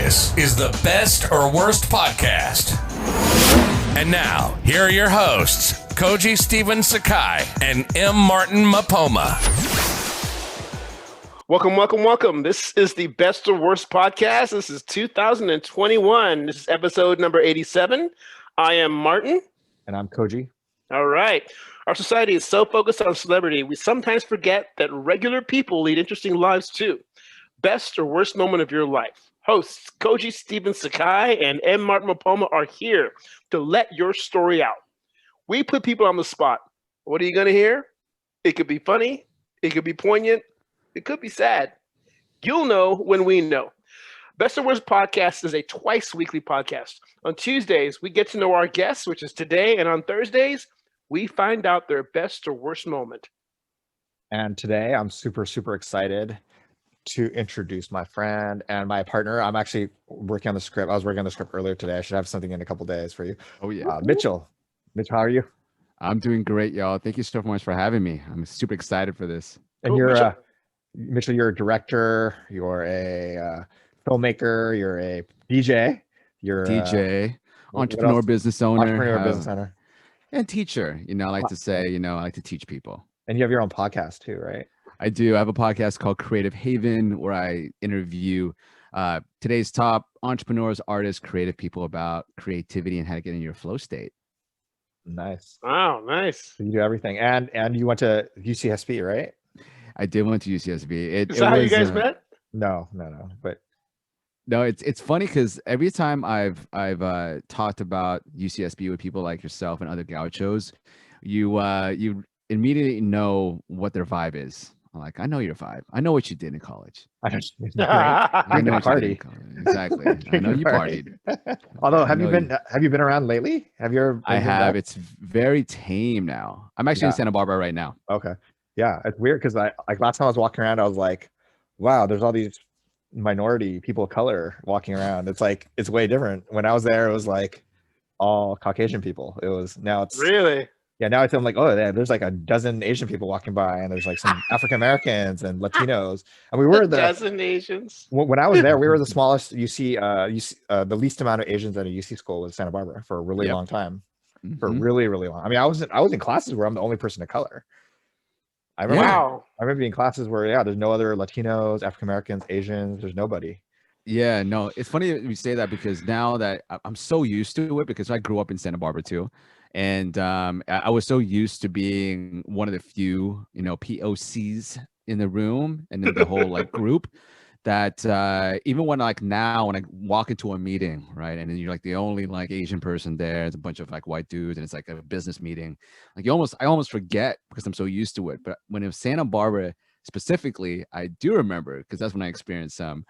This is the Best or Worst Podcast. And now, here are your hosts, Koji Stephen Sakai and M. Martin Mapoma. Welcome. This is the Best or Worst Podcast. This is 2021. This is episode number 87. I am Martin. And I'm Koji. All right. Our society is so focused on celebrity, we sometimes forget that regular people lead interesting lives too. Best or worst moment of your life. Hosts Koji Stephen Sakai and M. Martin Mapoma are here to let your story out. We put people on the spot. What are you going to hear? It could be funny. It could be poignant. It could be sad. You'll know when we know. Best or Worst Podcast is a twice weekly podcast. On Tuesdays, we get to know our guests, which is today. And on Thursdays, we find out their best or worst moment. And today, I'm super excited to introduce my friend and my partner. I'm actually working on the script. I was working on the script earlier today. I should have something in a couple days for you. Oh, yeah. Mitchel, how are you? I'm doing great, y'all. Thank you so much for having me. I'm super excited for this. And Cool, you're Mitchel, you're a director, you're a filmmaker, you're a DJ, you're DJ, entrepreneur, business owner, and teacher. I like to say, I like to teach people. And you have your own podcast too, right? I do. I have a podcast called Creative Haven where I interview today's top entrepreneurs, artists, creative people about creativity and how to get in your flow state. Nice. Wow, nice. So you do everything. And you went to UCSB, right? I did went to UCSB. Is that how you guys met? No. But no, it's funny because every time I've talked about UCSB with people like yourself and other gauchos, you immediately know what their vibe is. I'm like, I know your vibe. I know what you did in college. I know what party. you did in college. Exactly. I know you partied. Although, have you been around lately? Have you ever? I have. Back? It's very tame now. I'm actually in Santa Barbara right now. Okay. Yeah, it's weird because last time I was walking around, I was like, wow, there's all these minority people of color walking around. It's way different. When I was there, it was like all Caucasian people. Now it's really. Yeah, now I'm like, oh, there's like a dozen Asian people walking by, and there's like some African Americans and Latinos, and we were a dozen Asians. When I was there, we were the smallest the least amount of Asians at a UC school was Santa Barbara for a really long time, for really long. I mean, I was in classes where I'm the only person of color. I remember being in classes where there's no other Latinos, African Americans, Asians. There's nobody. Yeah, no, it's funny that you say that because now that I'm so used to it because I grew up in Santa Barbara too. And I was so used to being one of the few, POCs in the room and in the whole group that even when now when I walk into a meeting, right, and then you're the only Asian person there, there's a bunch of white dudes, and it's a business meeting. I almost forget because I'm so used to it. But when it was Santa Barbara specifically, I do remember because that's when I experienced some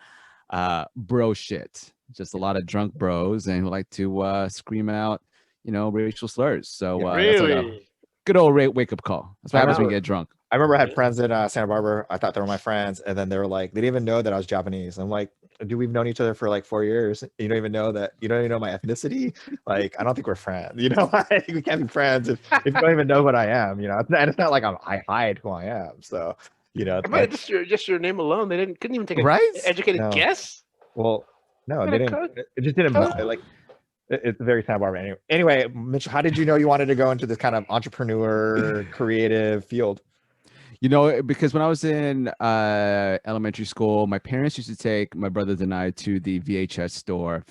bro shit, just a lot of drunk bros and who like to scream out racial slurs. So really? That's a good old wake up call. That's what happens when you get drunk. I remember I had friends in Santa Barbara. I thought they were my friends, and then they were like, they didn't even know that I was Japanese. I'm like, dude, we've known each other for 4 years. You don't even know my ethnicity. I don't think we're friends. We can't be friends if you don't even know what I am. And it's not like I hide who I am. So but just your name alone, they couldn't even take an educated guess. Well, no, they didn't. It just didn't It's very Santa Barbara. Anyway, Mitchel, how did you know you wanted to go into this kind of entrepreneur, creative field? Because when I was in elementary school, my parents used to take my brothers and I to the VHS store.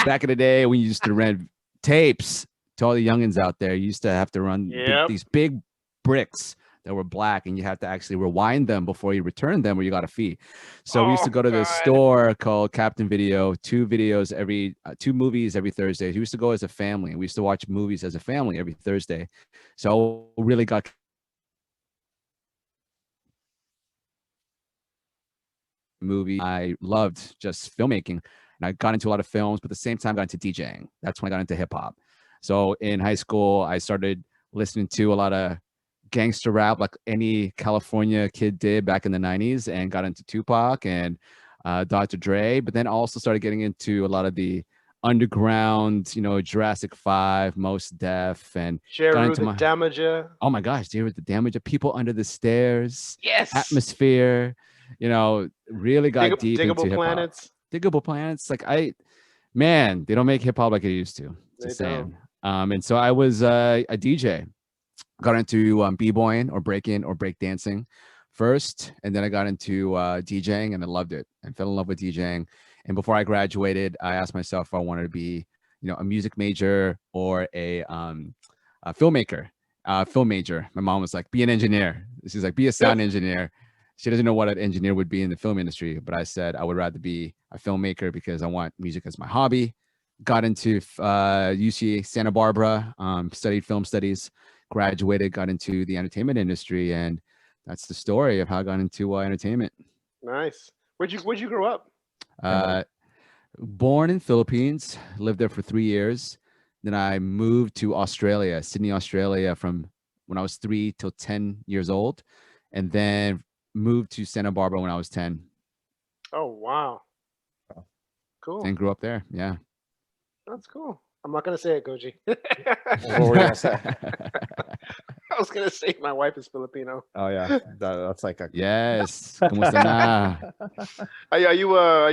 Back in the day, we used to rent tapes to all the youngins out there. You used to have to run these big bricks that were black, and you had to actually rewind them before you returned them or you got a fee. So we used to go to this store called Captain Video, two movies every Thursday. We used to go as a family, and we used to watch movies as a family every Thursday. So really got movie. I loved just filmmaking, and I got into a lot of films, but at the same time got into DJing. That's when I got into hip hop. So in high school, I started listening to a lot of gangster rap like any California kid did back in the 90s, and got into Tupac and Dr. Dre, but then also started getting into a lot of the underground, Jurassic 5, Most Def, and Jeru the Damager. Oh my gosh, Jeru the Damager, People Under the Stairs, yes, Atmosphere, really got deep into hip-hop. Diggable Planets. Like man, they don't make hip hop like they used to. Just saying. And so I was a DJ. Got into b-boying or breaking or break dancing first, and then I got into DJing, and I loved it and fell in love with DJing. And before I graduated, I asked myself if I wanted to be, a music major or a filmmaker, film major. My mom was like, be an engineer. She's like, be a sound engineer. She doesn't know what an engineer would be in the film industry, but I said I would rather be a filmmaker because I want music as my hobby. Got into UC Santa Barbara, studied film studies, graduated, got into the entertainment industry, and that's the story of how I got into entertainment. Nice. Where'd you grow up? Born in Philippines, lived there for 3 years. Then I moved to Australia, Sydney, Australia, from when I was 3 till 10 years old, and then moved to Santa Barbara when I was 10. Oh, wow. Cool. And grew up there. Yeah. That's cool. I'm not going to say it, Koji. What were you gonna say? I was going to say my wife is Filipino. Oh yeah, that's like a Yes. ¿Cómo na? Are you what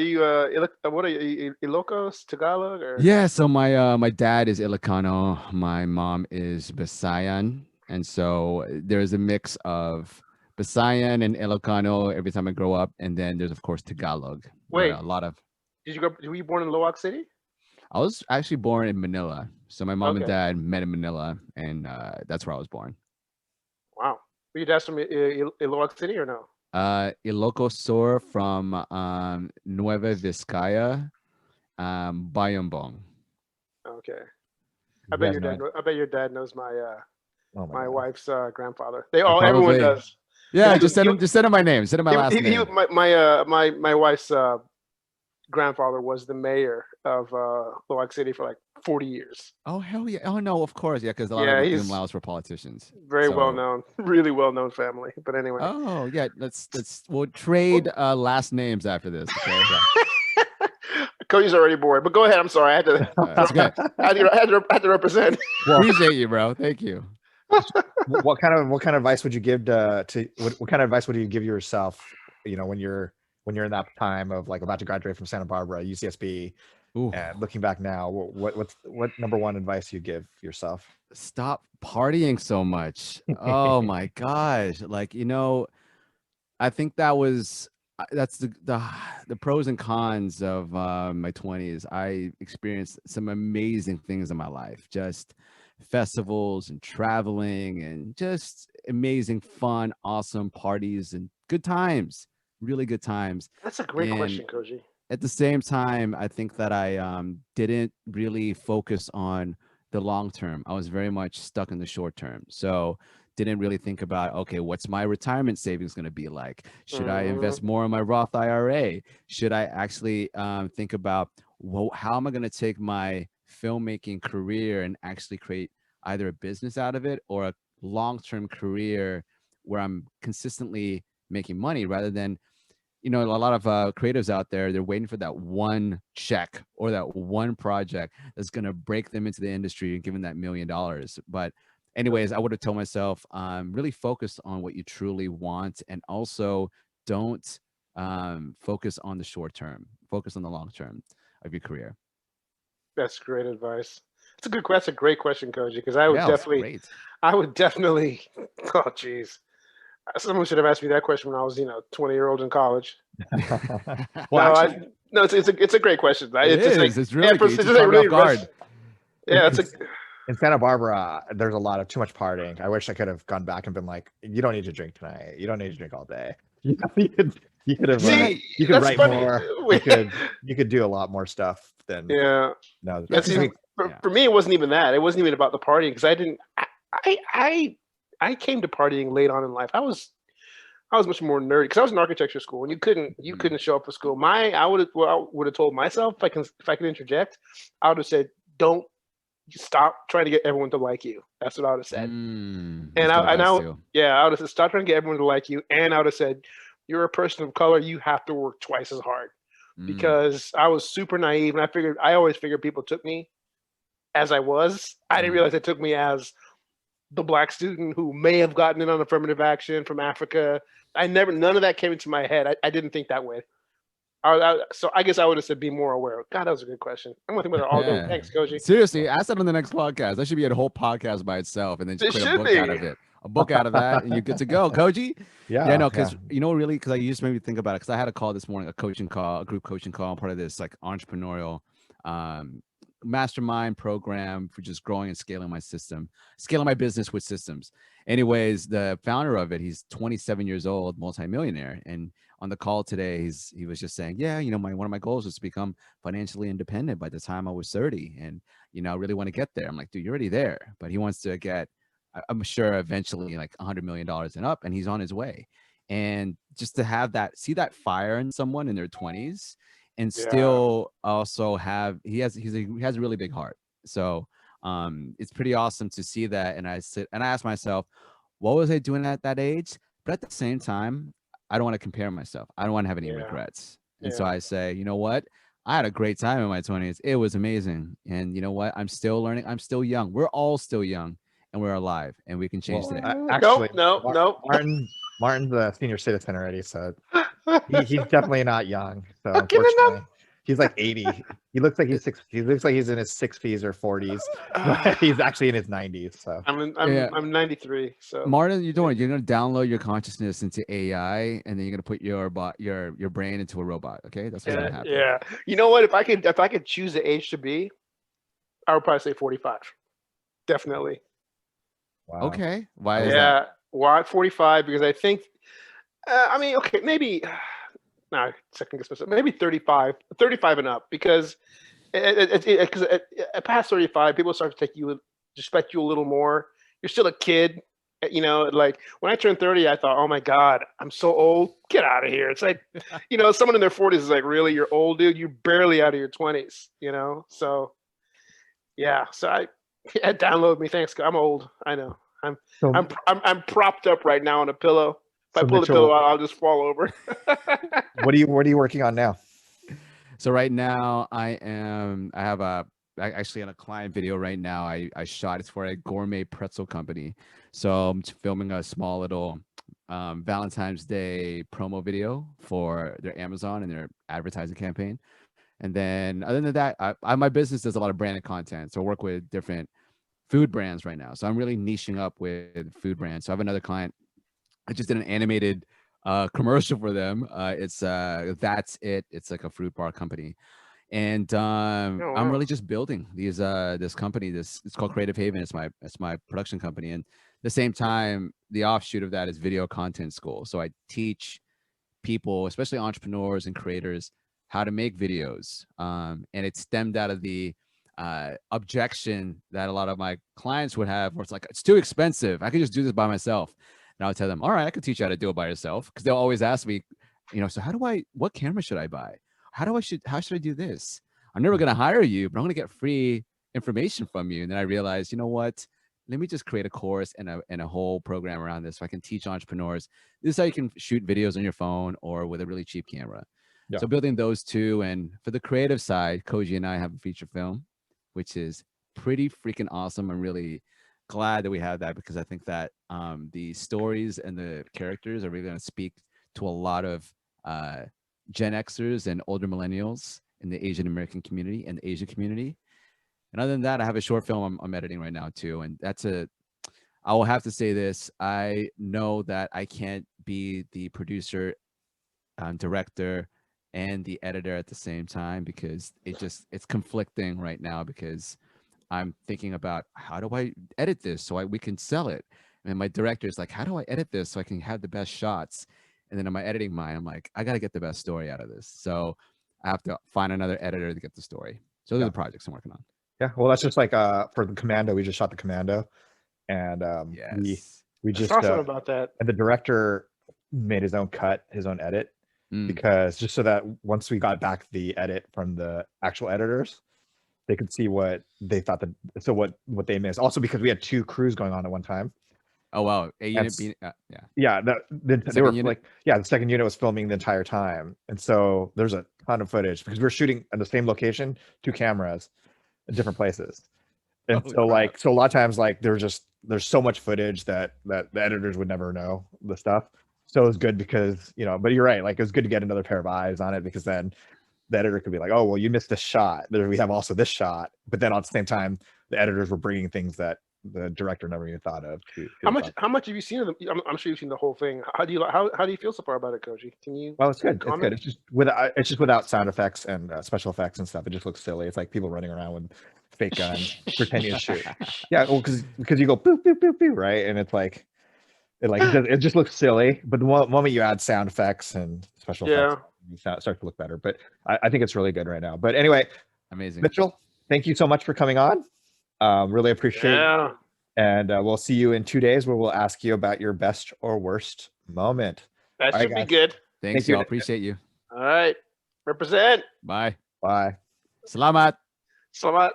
are you, Ilocos, Tagalog, or? Yeah, so my dad is Ilocano, my mom is Visayan, and so there's a mix of Visayan and Ilocano every time I grow up, and then there's of course Tagalog. Wait, a lot of. Were you born in Loac City? I was actually born in Manila, so my mom and Okay. dad met in Manila, and that's where I was born. Wow. Were your dad's from Loac City or no? Ilocos Sur from Nueva Vizcaya, Bayambong. Okay. You I bet guys your dad knows my oh my God. wife's grandfather. Everyone Probably. does. Yeah, Yeah, just send him my name. Send him my last name. My wife's grandfather was the mayor of Loac City for like 40 years. Oh hell yeah! Oh no, of course, yeah, because a lot Yeah, of the he's Dumlaos were politicians. Very So- well known, really well known family. But anyway. Oh yeah, we'll trade last names after this. Okay? Cody's already bored, but go ahead. I'm sorry. I had to. That's good. I had to represent. Appreciate you, bro. Thank you. What kind of advice would you give what kind of advice would you give yourself, when you're in that time of like about to graduate from Santa Barbara, UCSB, Ooh. and looking back now, what number one advice you give yourself? Stop partying so much. Oh my gosh. Like, I think that's the pros and cons of my 20s. I experienced some amazing things in my life, just festivals and traveling and just amazing fun, awesome parties and good times, really good times. That's a great And question, Koji. At the same time, I think that I didn't really focus on the long term. I was very much stuck in the short term. So didn't really think about, okay, what's my retirement savings going to be like? Should I invest more in my Roth IRA? Should I actually think about, well, how am I going to take my filmmaking career and actually create either a business out of it or a long-term career where I'm consistently making money rather than, a lot of creatives out there, they're waiting for that one check or that one project that's going to break them into the industry and give them that $1 million. But anyways, I would have told myself, really focus on what you truly want, and also don't focus on the short term. Focus on the long term of your career. That's great advice. That's a great question, Koji, because I would definitely. Oh, geez. Someone should have asked me that question when I was, 20-year-old in college. It's a great question. It's really good. It's just really guard. Yeah, in Santa Barbara, there's a lot of too much partying. I wish I could have gone back and been like, you don't need to drink tonight. You don't need to drink all day. You could have you could write funny. more. You could do a lot more stuff than no. For me, it wasn't even that. It wasn't even about the partying because I came to partying late on in life. I was much more nerdy because I was in architecture school and you couldn't show up for school. I would have told myself, if I could interject, I would have said, don't stop trying to get everyone to like you. That's what I would have said. I would have said, stop trying to get everyone to like you. And I would have said, you're a person of color. You have to work twice as hard because I was super naive. And I always figured people took me as I was. I didn't realize they took me as the Black student who may have gotten in on affirmative action from Africa. None of that came into my head. I didn't think that way. So I guess I would have said be more aware. God, that was a good question. I'm gonna think about it all day. Yeah. Thanks, Koji. Seriously, ask that on the next podcast. That should be a whole podcast by itself, and then just It create a should book out be. of it. A book out of that, and you're good to go, Koji. Yeah, Yeah, no, yeah. because really, because I used to maybe think about it. Because I had a call this morning, a group coaching call. I'm part of this like entrepreneurial mastermind program for just growing and scaling my business with systems. Anyways, the founder of it, he's 27 years old, multimillionaire, and on the call today, he was just saying, yeah, one of my goals was to become financially independent by the time I was 30, and I really want to get there. I'm like, dude, you're already there, but he wants to get, I'm sure, eventually like $100 million and up, and he's on his way. And just to have see that fire in someone in their 20s, and still also he has a really big heart. So it's pretty awesome to see that. And I ask myself, what was I doing at that age? But at the same time, I don't want to compare myself. I don't want to have any regrets. And so I say, you know what? I had a great time in my 20s. It was amazing. And you know what? I'm still learning. I'm still young. We're all still young, and we're alive, and we can change today. Actually, nope. Martin's a senior citizen already, so he's definitely not young. So I'm giving them- unfortunately, he's like 80. He looks like he looks like he's in his 60s or 40s. But he's actually in his 90s. So I'm 93. So Martin, you're gonna download your consciousness into AI, and then you're gonna put your brain into a robot. Okay, that's what's gonna happen. Yeah. You know what? If I could choose the age to be, I would probably say 45. Definitely. wow. Okay. Why is that? Why 45? Because I think, okay, maybe. No, second guess myself. Maybe 35 and up, because past 35, people start to respect you a little more. You're still a kid, Like when I turned 30, I thought, oh my God, I'm so old. Get out of here. It's like, someone in their 40s is like, really, you're old, dude. You're barely out of your 20s. So yeah. So download me. Thanks. I'm old. I know. I'm propped up right now on a pillow. If I pull the pillow out, I'll just fall over. What are you working on now? So right now actually on a client video right now. I shot, it's for a gourmet pretzel company. So I'm filming a small little Valentine's Day promo video for their Amazon and their advertising campaign. And then other than that, my business does a lot of branded content. So I work with different food brands right now. So I'm really niching up with food brands. So I have another client. I just did an animated commercial for them. It's That's It. It's like a fruit bar company. And I'm really just building this company. It's called Creative Haven. It's my production company. And at the same time, the offshoot of that is video content school. So I teach people, especially entrepreneurs and creators, how to make videos. And it stemmed out of the objection that a lot of my clients would have, where it's like, it's too expensive. I could just do this by myself. And I'll tell them, all right, I can teach you how to do it by yourself. Because they'll always ask me, so what camera should I buy? How should I do this? I'm never going to hire you, but I'm going to get free information from you. And then I realized, you know what? Let me just create a course and a whole program around this so I can teach entrepreneurs. This is how you can shoot videos on your phone or with a really cheap camera. Yeah. So building those two. And for the creative side, Koji and I have a feature film, which is pretty freaking awesome. I'm really glad that we have that, because I think that the stories and the characters are really going to speak to a lot of Gen Xers and older millennials in the Asian American community and the Asian community. And other than that, I have a short film I'm editing right now too. And I will have to say this. I know that I can't be the producer, director, and the editor at the same time, because it's conflicting right now, because I'm thinking about, how do I edit this so we can sell it? And my director is like, how do I edit this so I can have the best shots? And then in my editing mind, I'm like, I got to get the best story out of this. So I have to find another editor to get the story. So those are the projects I'm working on. Yeah. Well, that's just like for the Commando, we just shot the Commando. And yes. we just awesome about that. And the director made his own cut, his own edit, because just so that once we got back the edit from the actual editors, they could see what they thought what they missed. Also, because we had two crews going on at one time. Oh wow! They were like, the second unit was filming the entire time, and so there's a ton of footage because we're shooting at the same location, two cameras, in different places, and so a lot of times there's so much footage that the editors would never know the stuff. So it was good because, but you're right. Like, it was good to get another pair of eyes on it, because then the editor could be like, oh, well, you missed this shot. We have also this shot. But then at the same time, the editors were bringing things that the director never even thought of. How much have you seen of them? I'm sure you've seen the whole thing. How do you feel so far about it, Koji? Can you? Well, it's good. comment? It's good. It's just without sound effects and special effects and stuff. It just looks silly. It's like people running around with fake guns pretending to shoot. Yeah, well, because you go boop boop boop boop, right, and it's like it just looks silly. But the moment you add sound effects and special effects, it starts to look better. But I think it's really good right now. But anyway, Amazing. Mitchell, thank you so much for coming on. Really appreciate it. And we'll see you in 2 days, where we'll ask you about your best or worst moment. That should be good. Thanks, y'all. Appreciate you. All right. Represent. Bye. Bye. Salamat. Salamat.